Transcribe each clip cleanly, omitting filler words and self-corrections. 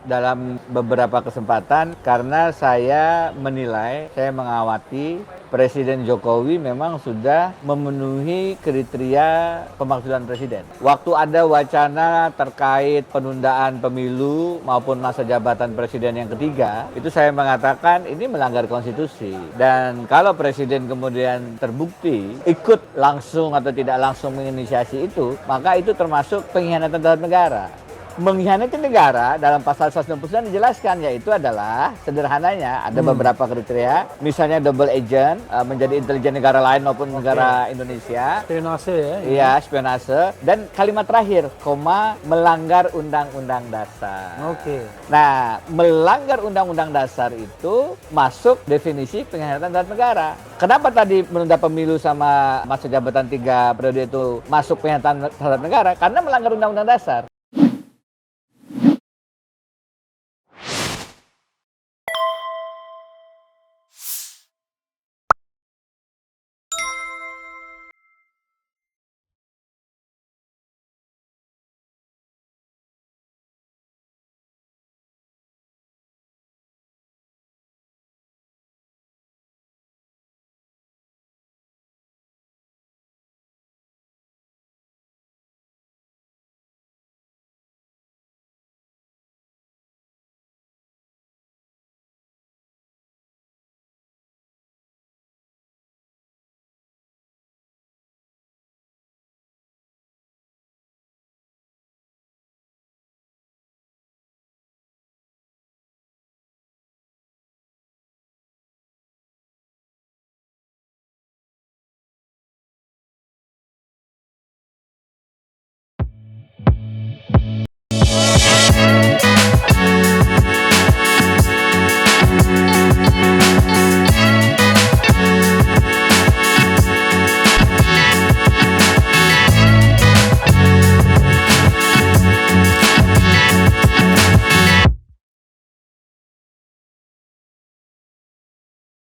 dalam beberapa kesempatan karena saya menilai, saya mengawati Presiden Jokowi memang sudah memenuhi kriteria pemakzulan presiden. Waktu ada wacana terkait penundaan pemilu maupun masa jabatan presiden yang ketiga, itu saya mengatakan ini melanggar konstitusi. Dan kalau presiden kemudian terbukti ikut langsung atau tidak langsung menginisiasi itu, maka itu termasuk pengkhianatan terhadap negara. Mengkhianati negara dalam pasal 169 dijelaskan, yaitu adalah sederhananya ada beberapa kriteria, misalnya double agent, menjadi intelijen negara lain maupun negara Indonesia, Spionase ya. iya spionase, dan kalimat terakhir, melanggar undang-undang dasar. Oke. Nah, melanggar undang-undang dasar itu masuk definisi pengkhianatan terhadap negara. Kenapa tadi menunda pemilu sama masa jabatan 3 periode itu masuk pengkhianatan terhadap negara? Karena melanggar undang-undang dasar.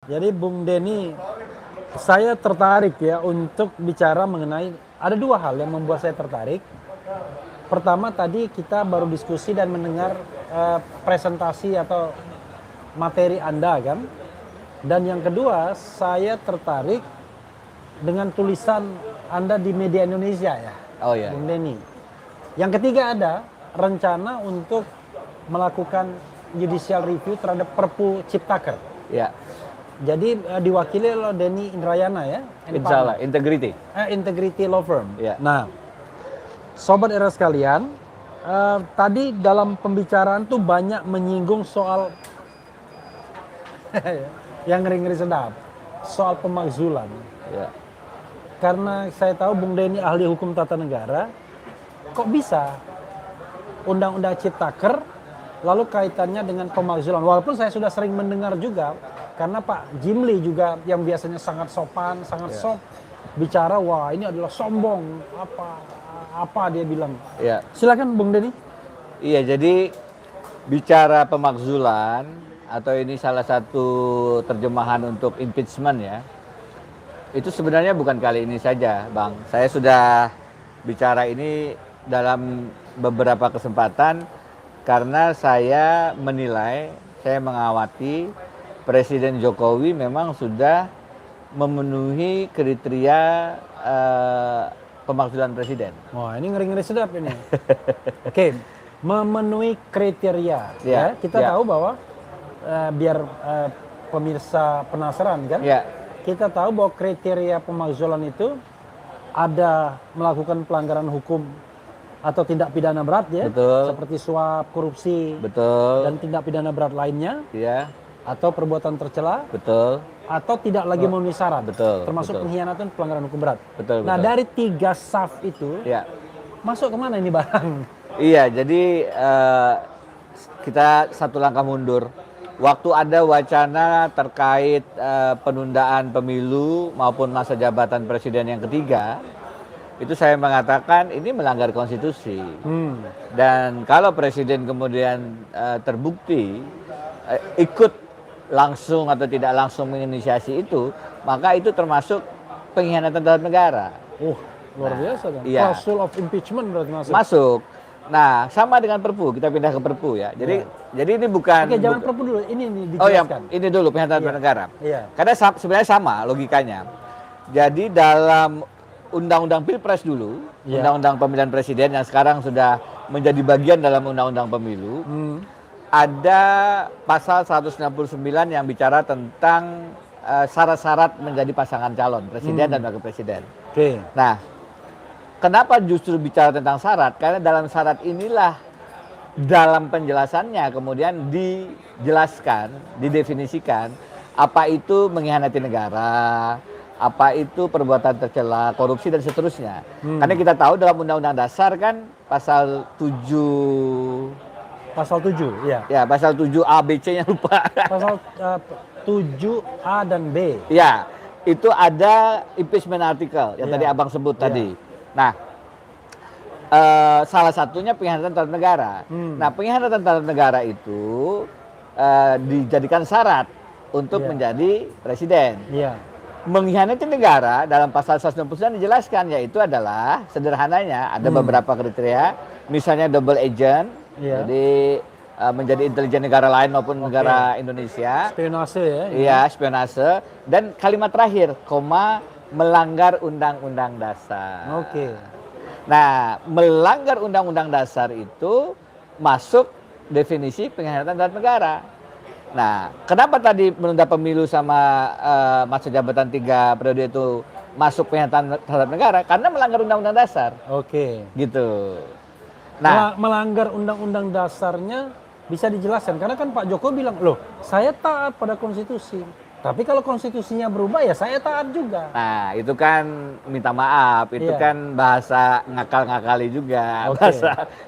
Jadi Bung Denny, saya tertarik ya untuk bicara mengenai ada dua hal yang membuat saya tertarik. Pertama tadi kita baru diskusi dan mendengar presentasi atau materi Anda kan. Dan yang kedua saya tertarik dengan tulisan Anda di media Indonesia ya, Oh ya. Bung Denny. Yang ketiga ada rencana untuk melakukan judicial review terhadap Perpu Ciptaker. Ya. Jadi diwakili oleh Denny Indrayana ya. Insya Allah, integrity. Integrity Law Firm. Ya. Nah, Sobat Era sekalian, tadi dalam pembicaraan tuh banyak menyinggung soal yang ngeri-ngeri sedap, soal pemakzulan. Ya. Karena saya tahu Bung Denny ahli hukum tata negara, kok bisa Undang-Undang Ciptaker lalu kaitannya dengan pemakzulan. Walaupun saya sudah sering mendengar juga, karena Pak Jimli juga yang biasanya sangat sopan, sangat soft, bicara wah ini adalah sombong, apa dia bilang. Ya. Silakan Bung Denny. Iya, jadi bicara pemakzulan atau ini salah satu terjemahan untuk impeachment ya. Itu sebenarnya bukan kali ini saja, Bang. Saya sudah bicara ini dalam beberapa kesempatan karena saya menilai, saya mengawati Presiden Jokowi memang sudah memenuhi kriteria pemakzulan presiden. Wah ini ngeri-ngeri sedap ini. Oke, memenuhi kriteria. Ya, Kita ya. tahu bahwa biar pemirsa penasaran kan, kita tahu bahwa kriteria pemakzulan itu ada melakukan pelanggaran hukum atau tindak pidana berat ya, Betul. seperti suap, korupsi, Betul. dan tindak pidana berat lainnya, Ya, atau perbuatan tercela, betul. atau tidak lagi memenuhi syarat, Betul, termasuk betul. pengkhianatan pelanggaran hukum berat. Betul, Nah betul. dari 3 saf itu, Ya. masuk kemana ini Bang? Iya, jadi kita satu langkah mundur. Waktu ada wacana terkait penundaan pemilu maupun masa jabatan presiden yang ketiga, itu saya mengatakan ini melanggar konstitusi. Dan kalau presiden kemudian terbukti ikut langsung atau tidak langsung menginisiasi itu, maka itu termasuk pengkhianatan terhadap negara. Luar biasa kan? Iya. Klausul of impeachment berarti masuk. Masuk. Nah, sama dengan Perpu, kita pindah ke Perpu ya. Jadi ini bukan. Oke, jangan Perpu dulu. Ini Oh ya, dijelaskan. ini dulu pernyataan Iya. negara. Iya. Karena sebenarnya sama logikanya. Jadi dalam Undang-Undang Pilpres dulu, Iya. Undang-Undang Pemilihan Presiden yang sekarang sudah menjadi bagian dalam Undang-Undang Pemilu, ada pasal 169 yang bicara tentang syarat-syarat menjadi pasangan calon presiden dan wakil presiden. Oke. Nah, kenapa justru bicara tentang syarat? Karena dalam syarat inilah dalam penjelasannya kemudian dijelaskan, didefinisikan apa itu mengkhianati negara, apa itu perbuatan tercela, korupsi dan seterusnya. Karena kita tahu dalam Undang-Undang Dasar kan pasal 7 Pasal 7, ya. ya, pasal 7A B C-nya lupa. Pasal 7A dan B. Ya, itu ada impeachment article yang Iya. tadi Abang sebut Iya. tadi. Nah, salah satunya pengkhianatan terhadap negara. Nah, pengkhianatan terhadap negara itu dijadikan syarat untuk Iya. menjadi presiden. Iya. Mengkhianati negara dalam pasal 169 dijelaskan, yaitu adalah sederhananya ada beberapa kriteria, misalnya double agent, Iya. jadi menjadi intelijen negara lain maupun negara Indonesia. Spionase ya. Iya, spionase. Dan kalimat terakhir, melanggar undang-undang dasar. Oke. Nah, melanggar undang-undang dasar itu masuk definisi pengkhianatan terhadap negara. Nah, kenapa tadi menunda pemilu sama masa jabatan 3 periode itu masuk pengkhianatan terhadap negara? Karena melanggar undang-undang dasar. Oke. Gitu. Nah, Melanggar undang-undang dasarnya bisa dijelaskan karena kan Pak Jokowi bilang, "Loh, saya taat pada konstitusi. Tapi kalau konstitusinya berubah ya saya taat juga." Nah, itu kan minta maaf, itu Iya. kan bahasa ngakal-ngakali juga, Oke.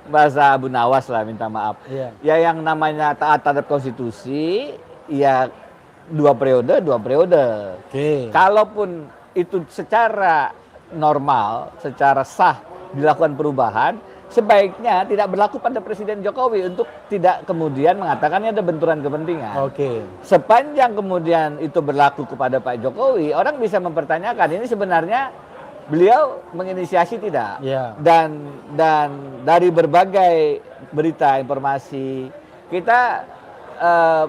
bahasa Abu Nawas lah minta maaf. Iya. Ya yang namanya taat terhadap konstitusi, ya 2 periode, 2 periode. Oke. Kalaupun itu secara normal, secara sah dilakukan perubahan, sebaiknya tidak berlaku pada Presiden Jokowi untuk tidak kemudian mengatakan ada benturan kepentingan. Oke. Sepanjang kemudian itu berlaku kepada Pak Jokowi, orang bisa mempertanyakan ini sebenarnya beliau menginisiasi tidak? Ya. Dan dari berbagai berita informasi kita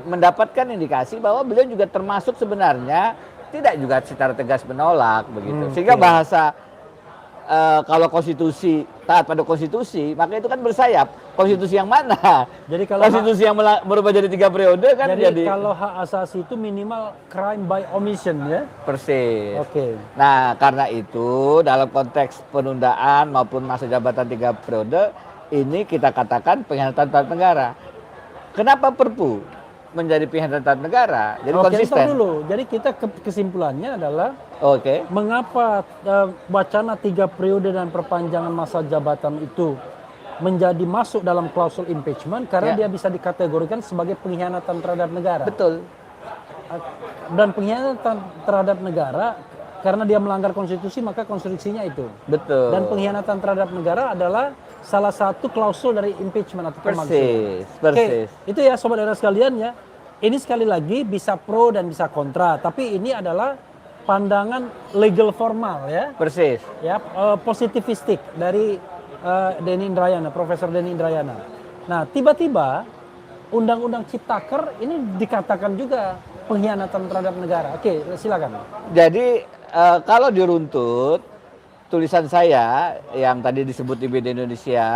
mendapatkan indikasi bahwa beliau juga termasuk sebenarnya tidak juga secara tegas menolak begitu. Sehingga Oke. bahasa kalau konstitusi taat pada konstitusi, maka itu kan bersayap. Konstitusi yang mana? Jadi kalau Konstitusi yang berubah jadi 3 periode kan jadi kalau hak asasi itu minimal crime by omission ya. persis. Oke. Nah, karena itu dalam konteks penundaan maupun masa jabatan 3 periode ini kita katakan pengkhianatan terhadap negara. Kenapa Perpu menjadi pengkhianatan terhadap negara? Jadi Oke, konsisten. ntar dulu. Jadi kita kesimpulannya adalah Oke. mengapa wacana 3 periode dan perpanjangan masa jabatan itu menjadi masuk dalam klausul impeachment karena Ya. dia bisa dikategorikan sebagai pengkhianatan terhadap negara. Betul. Dan pengkhianatan terhadap negara karena dia melanggar konstitusi maka konstruksinya itu. Betul. Dan pengkhianatan terhadap negara adalah salah satu klausul dari impeachment atau pemakzulan. persis. Oke, itu ya sobat era sekalian ya. Ini sekali lagi bisa pro dan bisa kontra, tapi ini adalah pandangan legal formal ya. Persis. Ya, positivistik dari Denny Indrayana, Profesor Denny Indrayana. Nah, tiba-tiba Undang-Undang Ciptaker ini dikatakan juga pengkhianatan terhadap negara. Oke, silakan. Jadi kalau diruntut tulisan saya yang tadi disebut di BD Indonesia,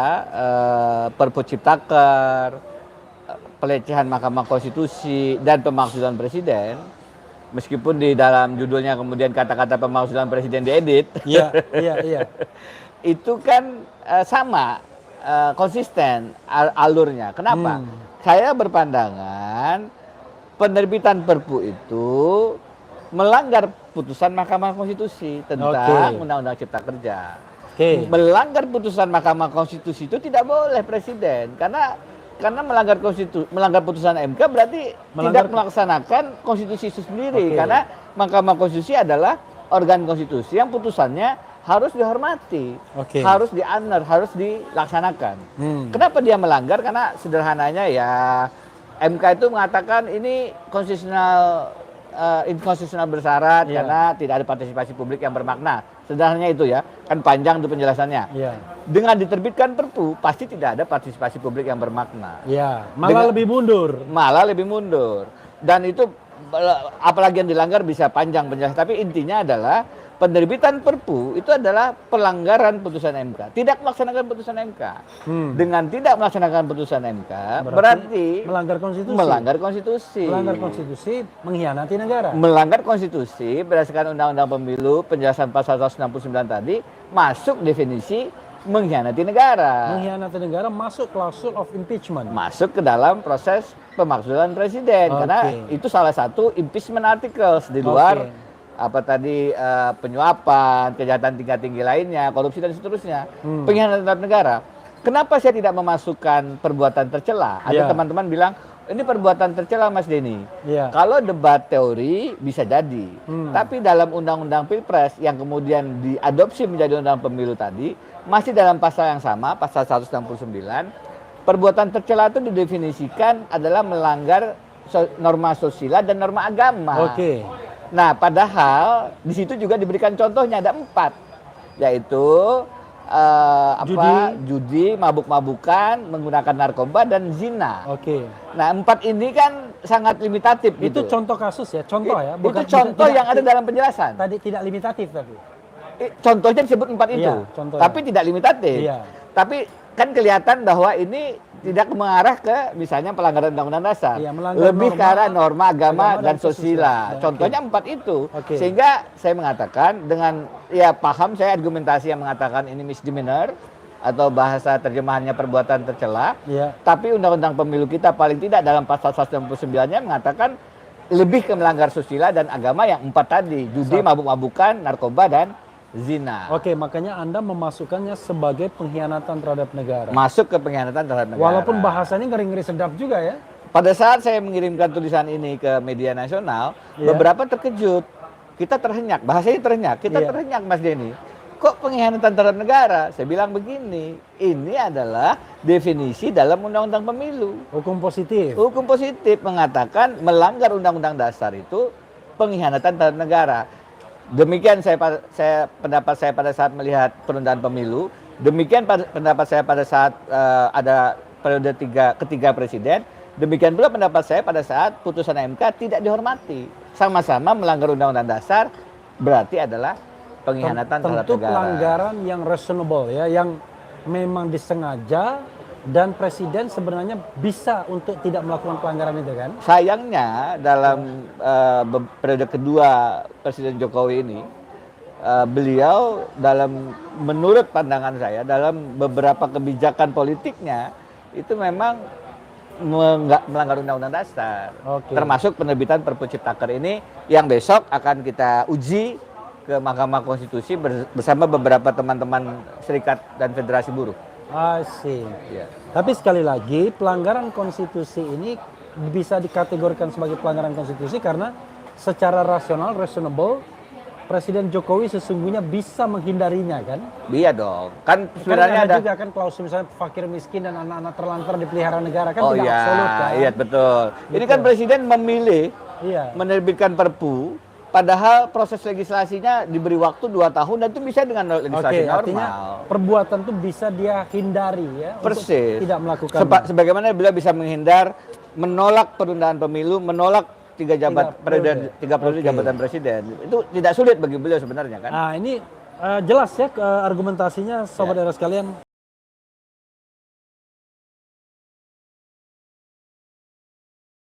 Perpu Ciptaker, pelecehan Mahkamah Konstitusi dan pemakzulan Presiden, meskipun di dalam judulnya kemudian kata-kata pemakzulan Presiden diedit, Iya, iya. itu kan sama konsisten alurnya. Kenapa? Saya berpandangan penerbitan Perpu itu melanggar putusan Mahkamah Konstitusi tentang Undang-Undang Cipta Kerja. Oke. Melanggar putusan Mahkamah Konstitusi itu tidak boleh presiden karena melanggar putusan MK berarti tidak melaksanakan konstitusi itu sendiri. Karena Mahkamah Konstitusi adalah organ konstitusi yang putusannya harus dihormati, harus di-honor, harus dilaksanakan. Kenapa dia melanggar? Karena sederhananya ya MK itu mengatakan ini konstitusional inkonstitusional bersyarat Iya. karena tidak ada partisipasi publik yang bermakna. Sederhananya itu ya, kan panjang itu penjelasannya. Iya. Dengan diterbitkan Perpu, pasti tidak ada partisipasi publik yang bermakna. Iya, malah Dengan- lebih mundur. Malah lebih mundur. Dan itu apalagi yang dilanggar bisa panjang penjelasan. Tapi intinya adalah penerbitan Perpu itu adalah pelanggaran putusan MK. Tidak melaksanakan putusan MK. Dengan tidak melaksanakan putusan MK, berarti melanggar konstitusi. melanggar konstitusi. Melanggar konstitusi, mengkhianati negara. Melanggar konstitusi berdasarkan Undang-Undang Pemilu, penjelasan pasal 169 tadi, masuk definisi mengkhianati negara. Mengkhianati negara masuk klausul of impeachment. Masuk ke dalam proses pemakzulan presiden. Oke. Karena itu salah satu impeachment articles di luar Oke. apa tadi penyuapan, kejahatan tingkat tinggi lainnya, korupsi dan seterusnya. Pengkhianatan terhadap negara. Kenapa saya tidak memasukkan perbuatan tercela? Ada Ya. teman-teman bilang, ini perbuatan tercela Mas Denny. Iya. Kalau debat teori bisa jadi. Tapi dalam undang-undang Pilpres yang kemudian diadopsi menjadi undang pemilu tadi, masih dalam pasal yang sama, pasal 169, perbuatan tercela itu didefinisikan adalah melanggar norma sosial dan norma agama. Oke. Nah, padahal di situ juga diberikan contohnya ada 4, yaitu judi, mabuk-mabukan, menggunakan narkoba dan zina. Oke. Nah, 4 ini kan sangat limitatif Itu gitu. contoh kasus ya, contoh ya. Itu contoh yang ada dalam penjelasan. Tadi tidak limitatif tadi. Contohnya disebut 4 itu, Iya, contohnya. tapi tidak limitatif. Iya. Tapi kan kelihatan bahwa ini tidak mengarah ke misalnya pelanggaran undang-undang dasar. Iya, melanggar Lebih ke norma- arah norma agama dan kesusila. sosial. Ya, Contohnya 4 itu. Oke. Sehingga saya mengatakan dengan ya paham saya argumentasi yang mengatakan ini misdemeanor atau bahasa terjemahannya perbuatan tercela. Iya. Tapi undang-undang pemilu kita paling tidak dalam pasal 169-nya mengatakan lebih ke melanggar susila dan agama yang 4 tadi. Judi, mabuk-mabukan, narkoba dan zina. Oke, makanya Anda memasukkannya sebagai pengkhianatan terhadap negara. Masuk ke pengkhianatan terhadap negara. Walaupun bahasanya ngeri-ngeri sedap juga ya. Pada saat saya mengirimkan tulisan ini ke media nasional, Iya. beberapa terkejut. Kita terhenyak, bahasanya terhenyak. Kita Iya. terhenyak Mas Denny. Kok pengkhianatan terhadap negara? Saya bilang begini, ini adalah definisi dalam undang-undang pemilu. Hukum positif. Hukum positif mengatakan melanggar undang-undang dasar itu pengkhianatan terhadap negara. Demikian pendapat saya pada saat melihat penundaan pemilu. Demikian pendapat saya pada saat ada periode ketiga presiden. Demikian pula pendapat saya pada saat putusan MK tidak dihormati. Sama-sama melanggar undang-undang dasar berarti adalah pengkhianatan terhadap Tentu negara. pelanggaran yang reasonable ya, yang memang disengaja dan presiden sebenarnya bisa untuk tidak melakukan pelanggaran itu kan? Sayangnya dalam periode kedua Presiden Jokowi ini, beliau menurut pandangan saya dalam beberapa kebijakan politiknya itu memang melanggar undang-undang dasar. Oke. Termasuk penerbitan Perpu Ciptaker ini yang besok akan kita uji ke Mahkamah Konstitusi bersama beberapa teman-teman serikat dan federasi buruh. I see. Ya. Tapi sekali lagi pelanggaran konstitusi ini bisa dikategorikan sebagai pelanggaran konstitusi karena secara rasional, reasonable, Presiden Jokowi sesungguhnya bisa menghindarinya kan? Iya dong. Kan Karena sebenarnya ada juga kan klausul misalnya fakir miskin dan anak-anak terlantar dipelihara negara kan oh tidak iya, absolut kan? iya betul. Ini Gitu. kan presiden memilih Iya. menerbitkan Perpu, padahal proses legislasinya diberi waktu 2 tahun dan itu bisa dengan legislasi Oke, artinya normal. perbuatan itu bisa dia hindari ya Persis. untuk tidak melakukan. Sebagaimana beliau bisa menghindar menolak penundaan pemilu, menolak tiga periode Oke. jabatan presiden. Itu tidak sulit bagi beliau sebenarnya kan. Nah ini jelas ya argumentasinya sobat Ya. era sekalian